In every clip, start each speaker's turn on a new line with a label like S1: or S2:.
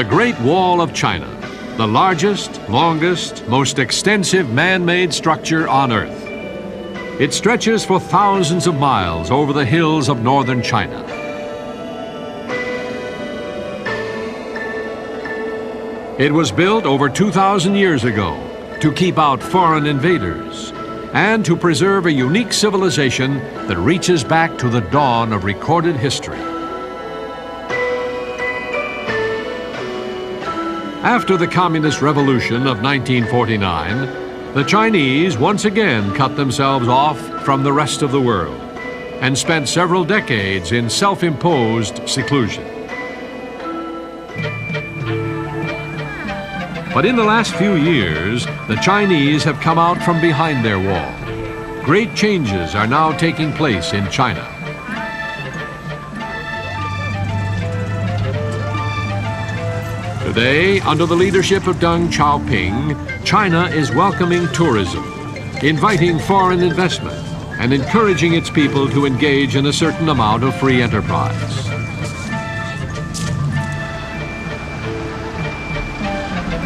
S1: The Great Wall of China, the largest, longest, most extensive man-made structure on Earth. It stretches for thousands of miles over the hills of northern China. It was built over 2,000 years ago to keep out foreign invaders and to preserve a unique civilization that reaches back to the dawn of recorded history. After the Communist Revolution of 1949, the Chinese once again cut themselves off from the rest of the world and spent several decades in self-imposed seclusion. But in the last few years, the Chinese have come out from behind their wall. Great changes are now taking place in China. Today, under the leadership of Deng Xiaoping, China is welcoming tourism, inviting foreign investment, and encouraging its people to engage in a certain amount of free enterprise.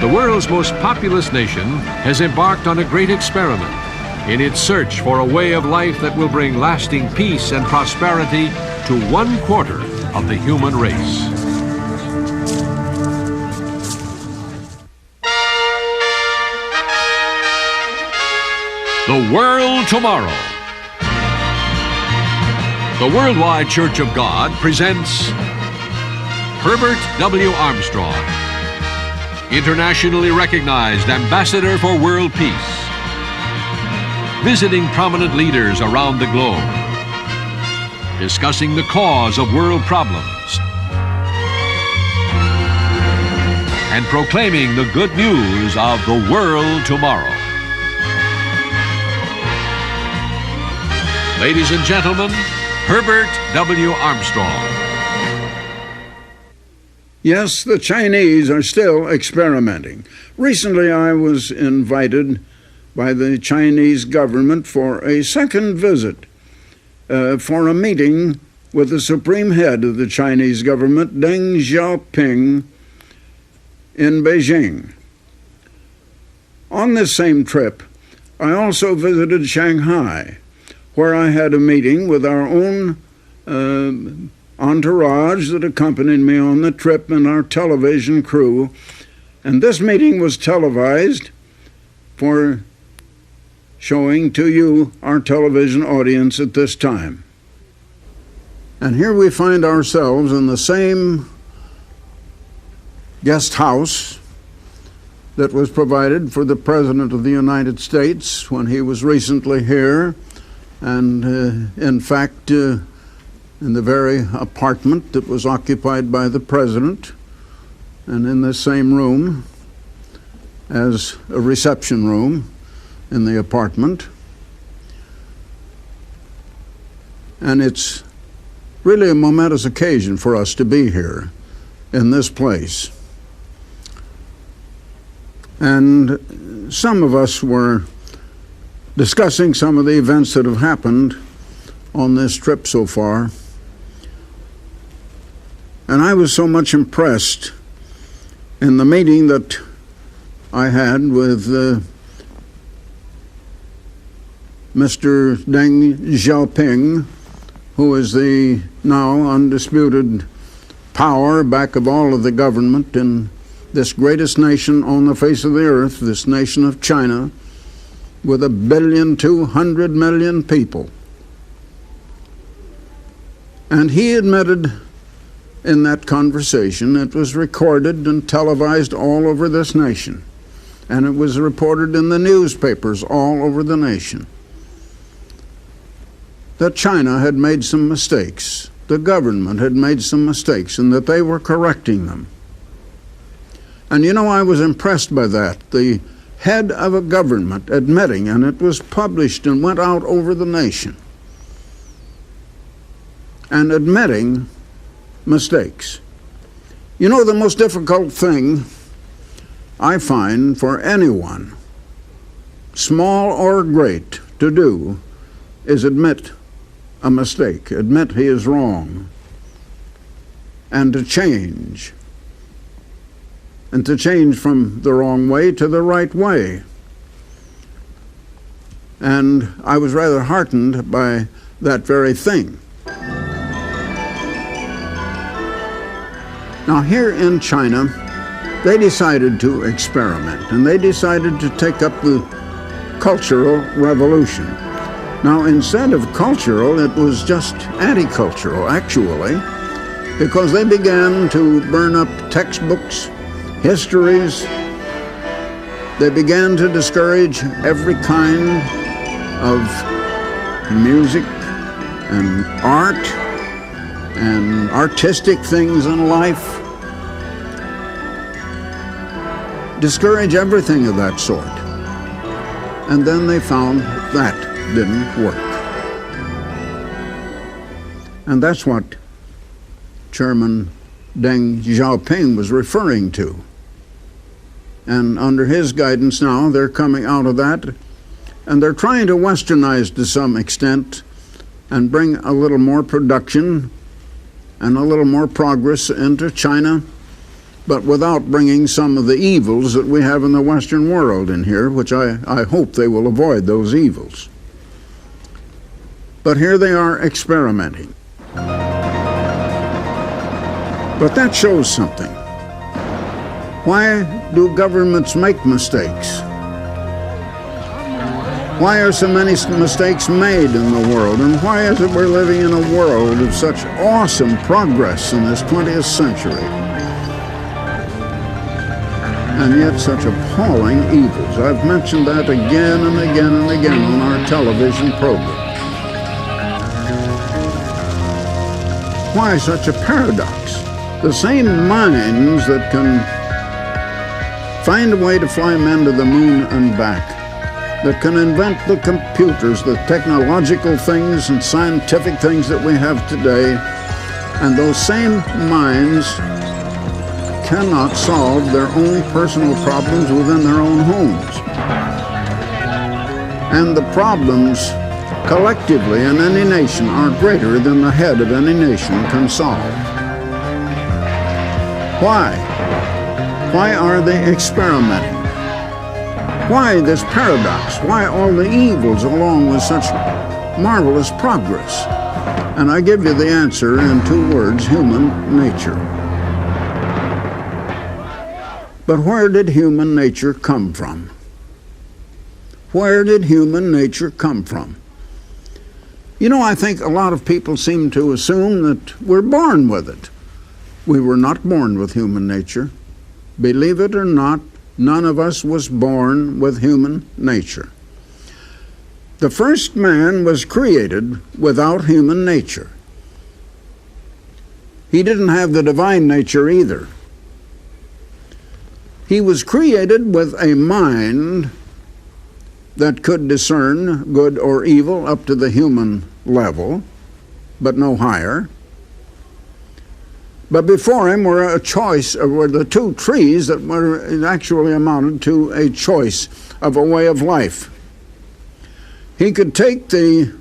S1: The world's most populous nation has embarked on a great experiment in its search for a way of life that will bring lasting peace and prosperity to 1/4 of the human race. The World Tomorrow. The Worldwide Church of God presents Herbert W. Armstrong, internationally recognized ambassador for world peace, visiting prominent leaders around the globe, discussing the cause of world problems, and proclaiming the good news of the world tomorrow. Ladies and gentlemen, Herbert W. Armstrong.
S2: Yes, the Chinese are still experimenting. Recently, I was invited by the Chinese government for a second visit, for a meeting with the supreme head of the Chinese government, Deng Xiaoping, in Beijing. On this same trip, I also visited Shanghai, where I had a meeting with our own entourage that accompanied me on the trip and our television crew. And this meeting was televised for showing to you, our television audience, at this time. And here we find ourselves in the same guest house that was provided for the President of the United States when he was recently here. And in fact, in the very apartment that was occupied by the President, and in the same room as a reception room in the apartment. And it's really a momentous occasion for us to be here in this place. And some of us were discussing some of the events that have happened on this trip so far. And I was so much impressed in the meeting that I had with Mr. Deng Xiaoping, who is the now undisputed power back of all of the government in this greatest nation on the face of the earth, this nation of China, with 1,200,000,000 people. And he admitted in that conversation, it was recorded and televised all over this nation, and it was reported in the newspapers all over the nation, that China had made some mistakes, the government had made some mistakes, and that they were correcting them. And you know, I was impressed by that. The head of a government admitting, and it was published and went out over the nation, and admitting mistakes. You know, the most difficult thing I find for anyone, small or great, to do is admit a mistake, admit he is wrong, and to change. and to change from the wrong way to the right way. And I was rather heartened by that very thing. Now, here in China, they decided to experiment, and they decided to take up the Cultural Revolution. Now, instead of cultural, it was just anti-cultural, actually, because they began to burn up textbooks, histories. They began to discourage every kind of music and art and artistic things in life. Discourage everything of that sort. And then they found that didn't work. And that's what Chairman Deng Xiaoping was referring to. And under his guidance now, they're coming out of that, and they're trying to westernize to some extent and bring a little more production and a little more progress into China, but without bringing some of the evils that we have in the Western world in here, which I hope they will avoid those evils. But here they are experimenting. But that shows something. Why do governments make mistakes? Why are so many mistakes made in the world? And why is it we're living in a world of such awesome progress in this 20th century? And yet such appalling evils. I've mentioned that again and again and again on our television program. Why such a paradox? The same minds that can find a way to fly men to the moon and back, that can invent the computers, the technological things and scientific things that we have today, and those same minds cannot solve their own personal problems within their own homes. And the problems collectively in any nation are greater than the head of any nation can solve. Why? Why are they experimenting? Why this paradox? Why all the evils along with such marvelous progress? And I give you the answer in 2 words: human nature. But where did human nature come from? Where did human nature come from? You know, I think a lot of people seem to assume that we're born with it. We were not born with human nature. Believe it or not, none of us was born with human nature. The first man was created without human nature. He didn't have the divine nature either. He was created with a mind that could discern good or evil up to the human level, but no higher. But before him were the 2 trees that were actually amounted to a choice of a way of life. He could take the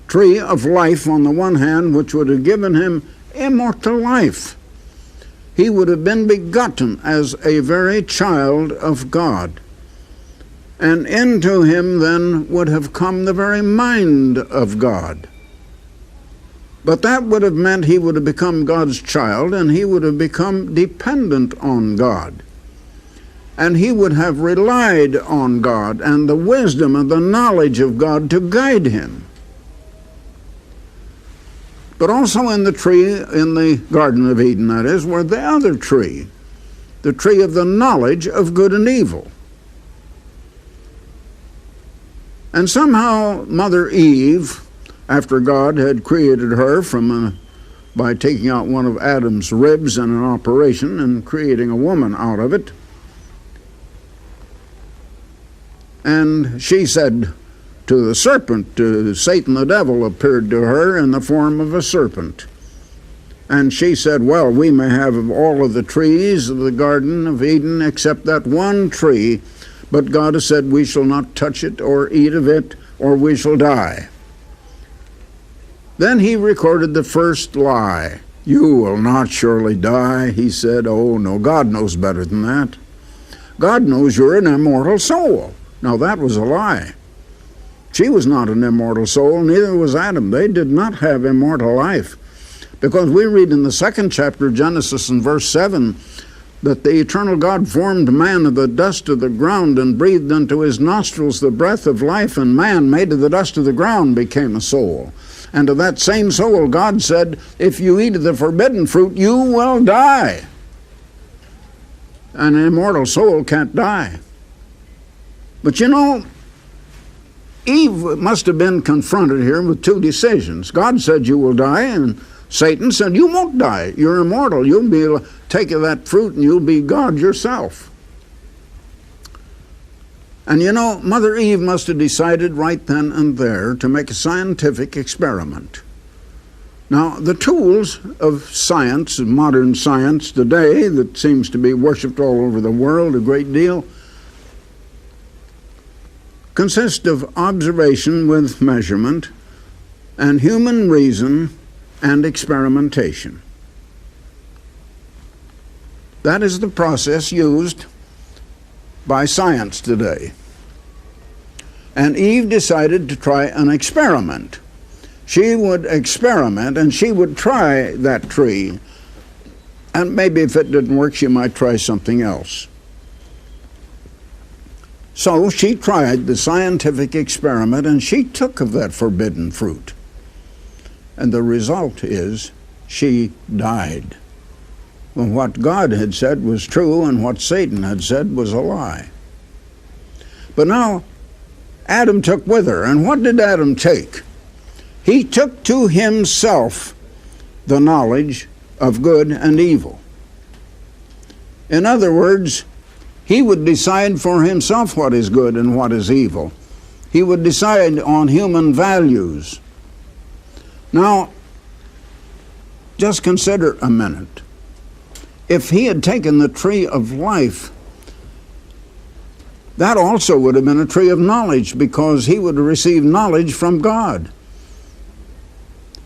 S2: tree of life on the one hand, which would have given him immortal life. He would have been begotten as a very child of God. And into him then would have come the very mind of God. But that would have meant he would have become God's child, and he would have become dependent on God. And he would have relied on God and the wisdom and the knowledge of God to guide him. But also in the tree, in the Garden of Eden, that is, were the other tree, the tree of the knowledge of good and evil. And somehow Mother Eve, after God had created her by taking out one of Adam's ribs in an operation and creating a woman out of it, and she said to the serpent, Satan the devil appeared to her in the form of a serpent. And she said, well, we may have of all of the trees of the Garden of Eden except that one tree, but God has said we shall not touch it or eat of it, or we shall die. Then he recorded the first lie. You will not surely die, he said. Oh, no, God knows better than that. God knows you're an immortal soul. Now, that was a lie. She was not an immortal soul, neither was Adam. They did not have immortal life. Because we read in the 2nd chapter of Genesis in verse 7 that the eternal God formed man of the dust of the ground and breathed into his nostrils the breath of life, and man, made of the dust of the ground, became a soul. And to that same soul God said, if you eat of the forbidden fruit, you will die. An immortal soul can't die. But you know, Eve must have been confronted here with two decisions. God said you will die, and Satan said you won't die. You're immortal. You'll be able to take of that fruit and you'll be God yourself. And you know, Mother Eve must have decided right then and there to make a scientific experiment. Now, the tools of science, modern science today, that seems to be worshipped all over the world a great deal, consist of observation with measurement and human reason and experimentation. That is the process used by science today. And Eve decided to try an experiment. She would experiment and she would try that tree. And maybe if it didn't work, she might try something else. So she tried the scientific experiment and she took of that forbidden fruit. And the result is she died. When what God had said was true and what Satan had said was a lie. But now Adam took with her. And what did Adam take? He took to himself the knowledge of good and evil. In other words, he would decide for himself what is good and what is evil. He would decide on human values. Now, just consider a minute. If he had taken the tree of life, that also would have been a tree of knowledge, because he would have received knowledge from God.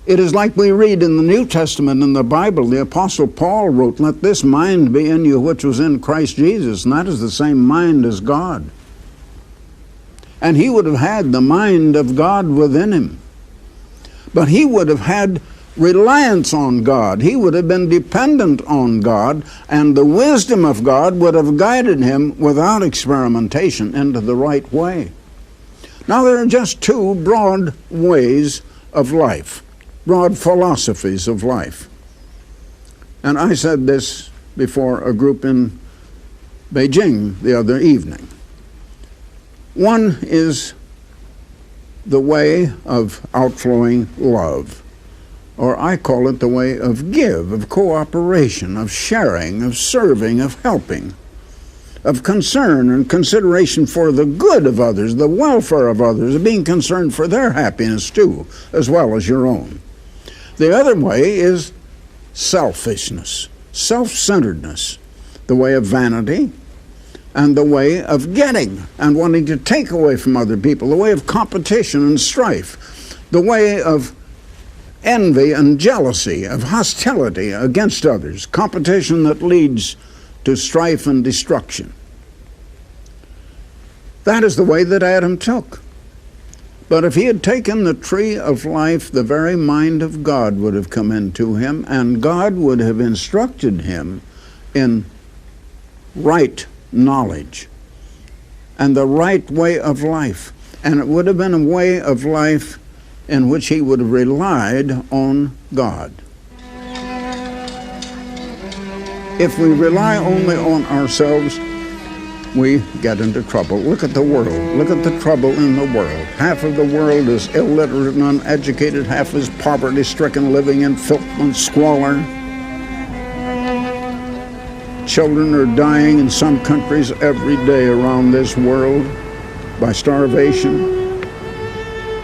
S2: It is like we read in the New Testament in the Bible, the Apostle Paul wrote, "Let this mind be in you which was in Christ Jesus," and that is the same mind as God. And he would have had the mind of God within him. But he would have had reliance on God. He would have been dependent on God, and the wisdom of God would have guided him without experimentation into the right way. Now, there are just two broad ways of life, broad philosophies of life. And I said this before a group in Beijing the other evening. One is the way of outflowing love, or I call it the way of give, of cooperation, of sharing, of serving, of helping, of concern and consideration for the good of others, the welfare of others, of being concerned for their happiness too, as well as your own. The other way is selfishness, self-centeredness, the way of vanity, and the way of getting and wanting to take away from other people, the way of competition and strife, the way of envy and jealousy, of hostility against others, competition that leads to strife and destruction. That is the way that Adam took. But if he had taken the tree of life, the very mind of God would have come into him, and God would have instructed him in right knowledge and the right way of life. And it would have been a way of life in which he would have relied on God. If we rely only on ourselves, we get into trouble. Look at the world. Look at the trouble in the world. Half of the world is illiterate and uneducated. Half is poverty-stricken, living in filth and squalor. Children are dying in some countries every day around this world by starvation.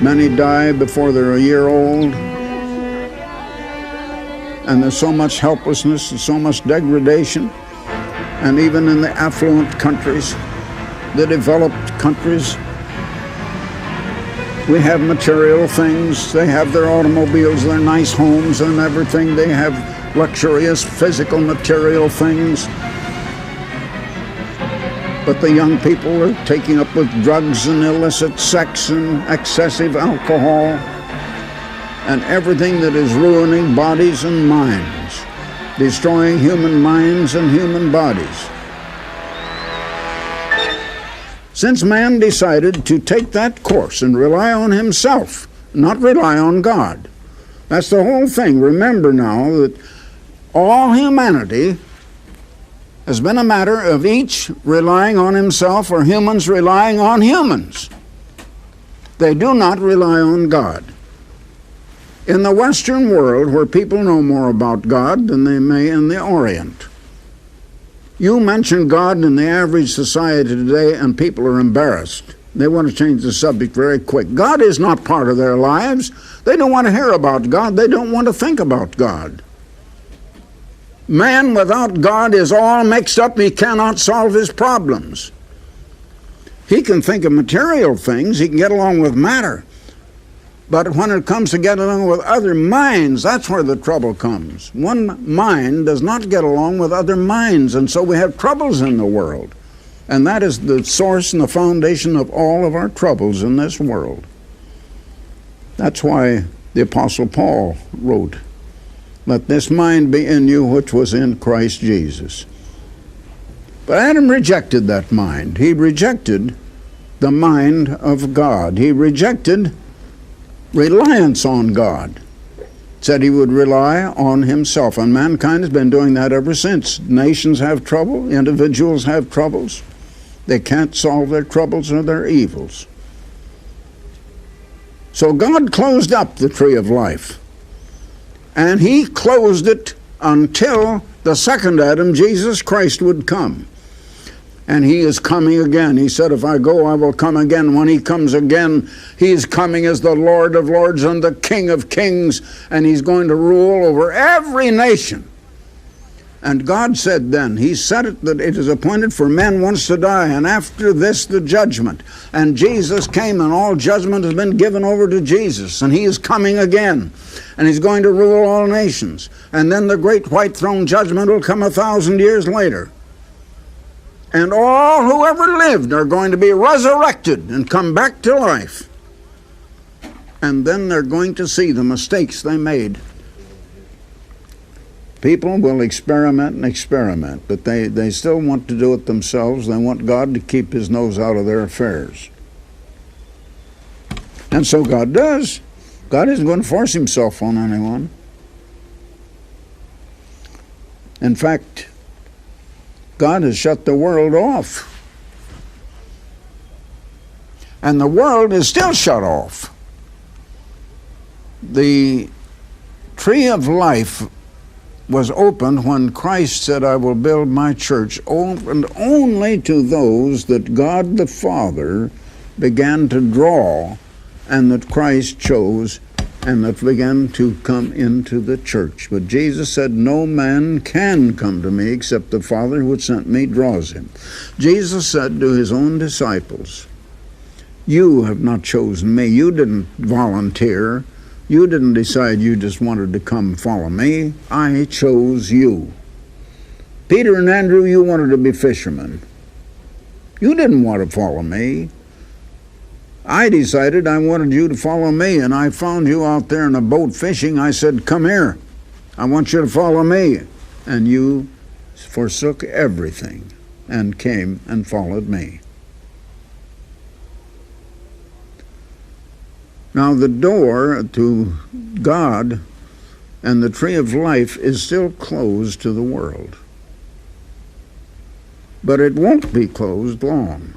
S2: Many die before they're a year old. And there's so much helplessness and so much degradation. And even in the affluent countries, the developed countries, We have material things. They have their automobiles, their nice homes and everything. They have luxurious physical material things. But the young people are taking up with drugs and illicit sex and excessive alcohol and everything that is ruining bodies and minds, destroying human minds and human bodies. Since man decided to take that course and rely on himself, not rely on God. That's the whole thing. Remember now that all humanity has been a matter of each relying on himself or humans relying on humans. They do not rely on God. In the Western world, where people know more about God than they may in the Orient, you mention God in the average society today and people are embarrassed. They want to change the subject very quick. God is not part of their lives. They don't want to hear about God. They don't want to think about God. Man without God is all mixed up. He cannot solve his problems. He can think of material things. He can get along with matter. But when it comes to getting along with other minds, that's where the trouble comes. One mind does not get along with other minds, and so we have troubles in the world. And that is the source and the foundation of all of our troubles in this world. That's why the Apostle Paul wrote, "Let this mind be in you which was in Christ Jesus." But Adam rejected that mind. He rejected the mind of God. He rejected reliance on God. Said he would rely on himself, and mankind has been doing that ever since. Nations have trouble, individuals have troubles. They can't solve their troubles or their evils. So God closed up the tree of life, and he closed it until the second Adam, Jesus Christ, would come. And he is coming again. He said, if I go, I will come again. When he comes again, he is coming as the Lord of lords and the King of kings, and he's going to rule over every nation. And God said then, he said it, that it is appointed for men once to die, and after this the judgment. And Jesus came, and all judgment has been given over to Jesus, and he is coming again, and he's going to rule all nations. And then the great white throne judgment will come 1,000 years later. And all who ever lived are going to be resurrected and come back to life. And then they're going to see the mistakes they made. People will experiment and experiment, but they still want to do it themselves. They want God to keep his nose out of their affairs. And so God does. God isn't going to force himself on anyone. In fact, God has shut the world off. And the world is still shut off. The tree of life was opened when Christ said, I will build my church, opened only to those that God the Father began to draw and that Christ chose and that began to come into the church. But Jesus said, no man can come to me except the Father who sent me draws him. Jesus said to his own disciples, you have not chosen me. You didn't volunteer. You didn't decide you just wanted to come follow me. I chose you. Peter and Andrew, you wanted to be fishermen. You didn't want to follow me. I decided I wanted you to follow me, and I found you out there in a boat fishing. I said, come here. I want you to follow me. And you forsook everything and came and followed me. Now the door to God and the tree of life is still closed to the world. But it won't be closed long.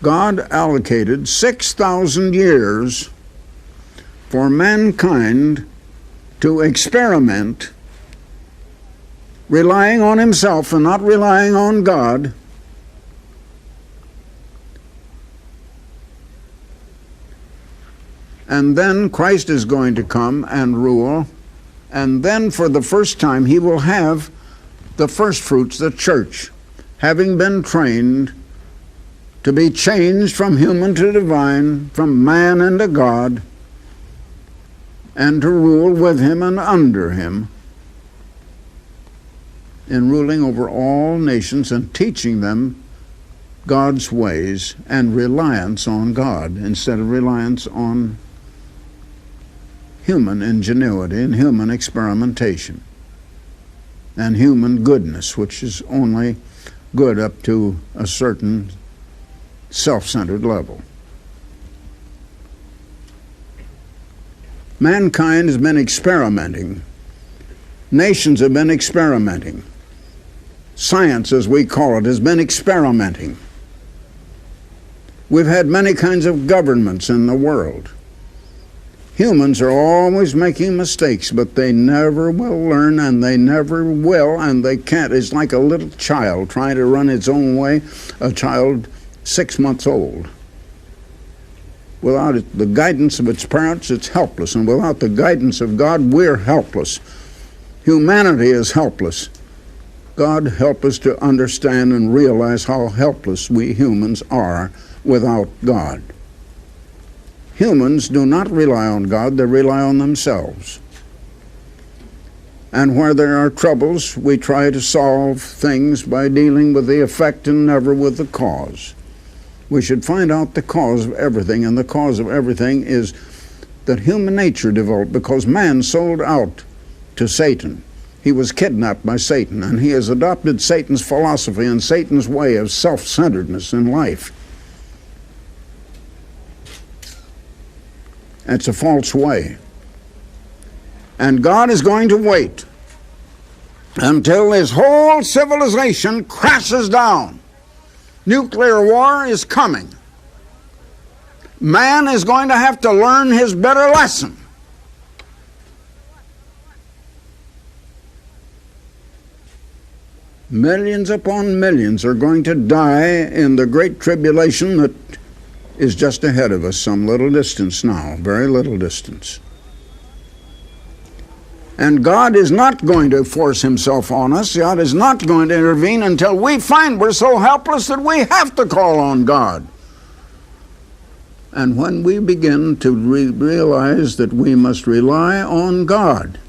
S2: God allocated 6,000 years for mankind to experiment, relying on himself and not relying on God. And then Christ is going to come and rule, and then for the first time he will have the first fruits, the church, having been trained to be changed from human to divine, from man into God, and to rule with him and under him, in ruling over all nations and teaching them God's ways and reliance on God instead of reliance on human ingenuity and human experimentation and human goodness, which is only good up to a certain self-centered level. Mankind has been experimenting. Nations have been experimenting. Science, as we call it, has been experimenting. We've had many kinds of governments in the world. Humans are always making mistakes, but they never will learn, and they never will, and they can't. It's like a little child trying to run its own way, a child 6 months old. Without the guidance of its parents, it's helpless, and without the guidance of God, we're helpless. Humanity is helpless. God help us to understand and realize how helpless we humans are without God. Humans do not rely on God, they rely on themselves. And where there are troubles, we try to solve things by dealing with the effect and never with the cause. We should find out the cause of everything, and the cause of everything is that human nature developed because man sold out to Satan. He was kidnapped by Satan, and he has adopted Satan's philosophy and Satan's way of self-centeredness in life. It's a false way. And God is going to wait until his whole civilization crashes down. Nuclear war is coming. Man is going to have to learn his bitter lesson. Millions upon millions are going to die in the great tribulation that is just ahead of us, some little distance now, very little distance. And God is not going to force himself on us. God is not going to intervene until we find we're so helpless that we have to call on God. And when we begin to realize that we must rely on God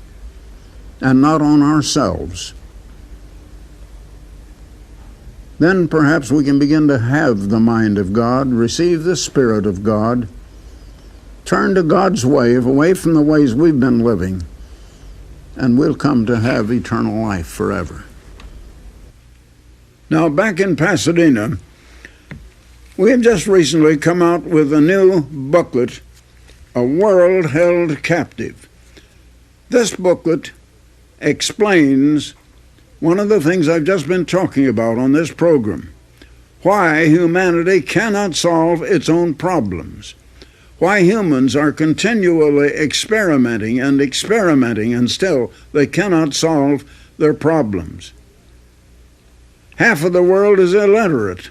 S2: and not on ourselves, then perhaps we can begin to have the mind of God, receive the Spirit of God, turn to God's way, away from the ways we've been living, and we'll come to have eternal life forever. Now, back in Pasadena, we have just recently come out with a new booklet, A World Held Captive. This booklet explains one of the things I've just been talking about on this program: why humanity cannot solve its own problems, why humans are continually experimenting and still they cannot solve their problems. Half of the world is illiterate.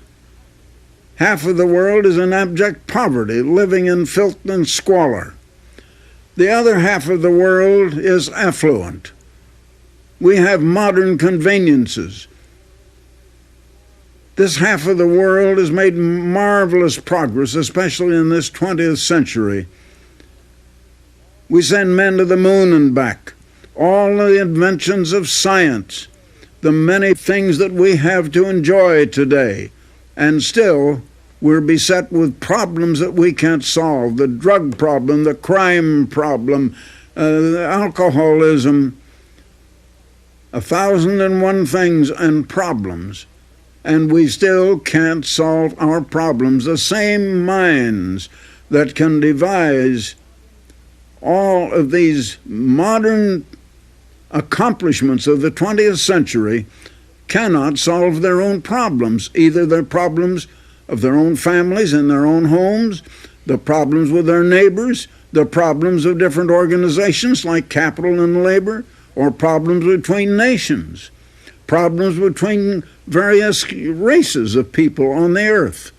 S2: Half of the world is in abject poverty, living in filth and squalor. The other half of the world is affluent. We have modern conveniences. This half of the world has made marvelous progress, especially in this 20th century. We send men to the moon and back. All the inventions of science, the many things that we have to enjoy today, and still we're beset with problems that we can't solve. The drug problem, the crime problem, alcoholism, 1,001 things and problems, and we still can't solve our problems. The same minds that can devise all of these modern accomplishments of the 20th century cannot solve their own problems, either their problems of their own families in their own homes, the problems with their neighbors, the problems of different organizations like capital and labor, or problems between nations, problems between various races of people on the earth.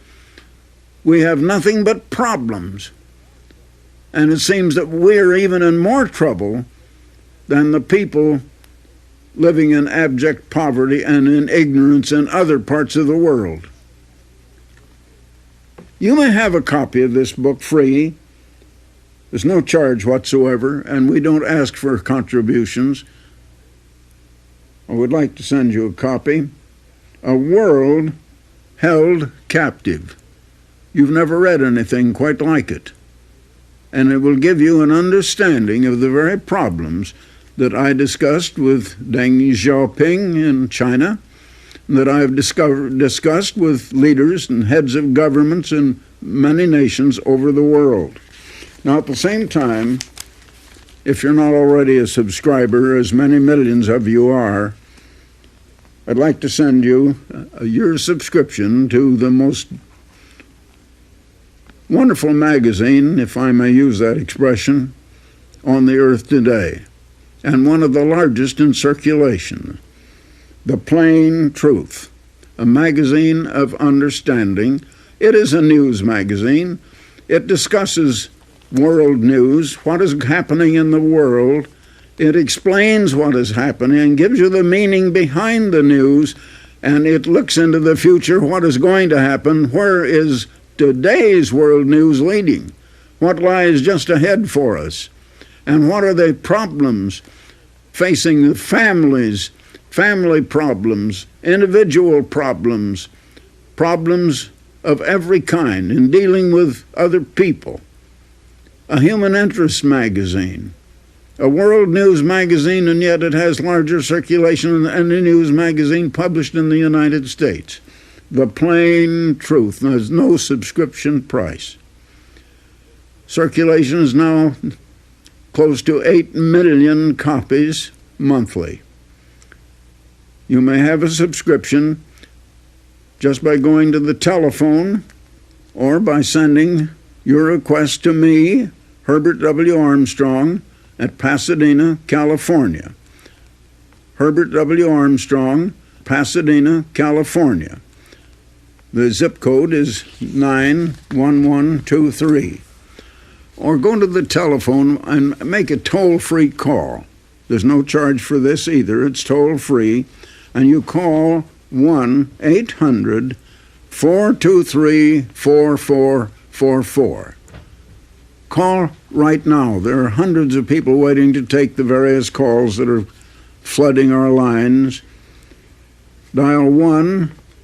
S2: We have nothing but problems. And it seems that we're even in more trouble than the people living in abject poverty and in ignorance in other parts of the world. You may have a copy of this book free. There's no charge whatsoever, and we don't ask for contributions. I would like to send you a copy. A World Held Captive. You've never read anything quite like it. And it will give you an understanding of the very problems that I discussed with Deng Xiaoping in China, that I've discussed with leaders and heads of governments in many nations over the world. Now, at the same time, if you're not already a subscriber, as many millions of you are, I'd like to send you a year's subscription to the most wonderful magazine, if I may use that expression, on the earth today, and one of the largest in circulation. The Plain Truth, a magazine of understanding. It is a news magazine. It discusses world news, what is happening in the world. It explains what is happening and gives you the meaning behind the news, and it looks into the future, what is going to happen, where is today's world news leading, what lies just ahead for us, and what are the problems facing the families, family problems, individual problems, problems of every kind in dealing with other people. A human interest magazine, a world news magazine, and yet it has larger circulation than any news magazine published in the United States. The Plain Truth. There's no subscription price. Circulation is now close to 8 million copies monthly. You may have a subscription just by going to the telephone or by sending your request to me, Herbert W. Armstrong, at Pasadena, California. Herbert W. Armstrong, Pasadena, California. The zip code is 91123. Or go to the telephone and make a toll-free call. There's no charge for this either. It's toll-free. And you call 1-800-423-4444. Call right now. There are hundreds of people waiting to take the various calls that are flooding our lines. Dial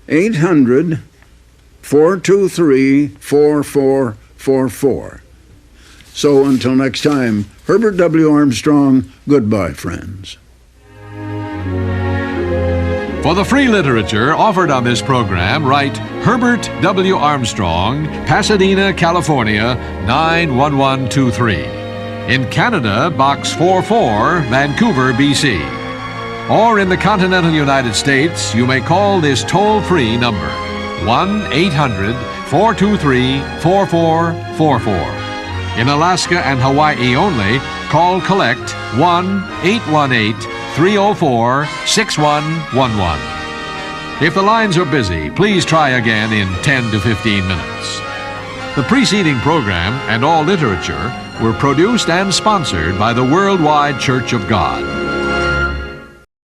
S2: 1-800-423-4444. So until next time, Herbert W. Armstrong, goodbye, friends.
S1: For the free literature offered on this program, write Herbert W. Armstrong, Pasadena, California, 91123. In Canada, Box 44, Vancouver, BC. Or in the continental United States, you may call this toll-free number, 1-800-423-4444. In Alaska and Hawaii only, call Collect 1-818-304-6111. If the lines are busy, please try again in 10 to 15 minutes. The preceding program and all literature were produced and sponsored by the Worldwide Church of God.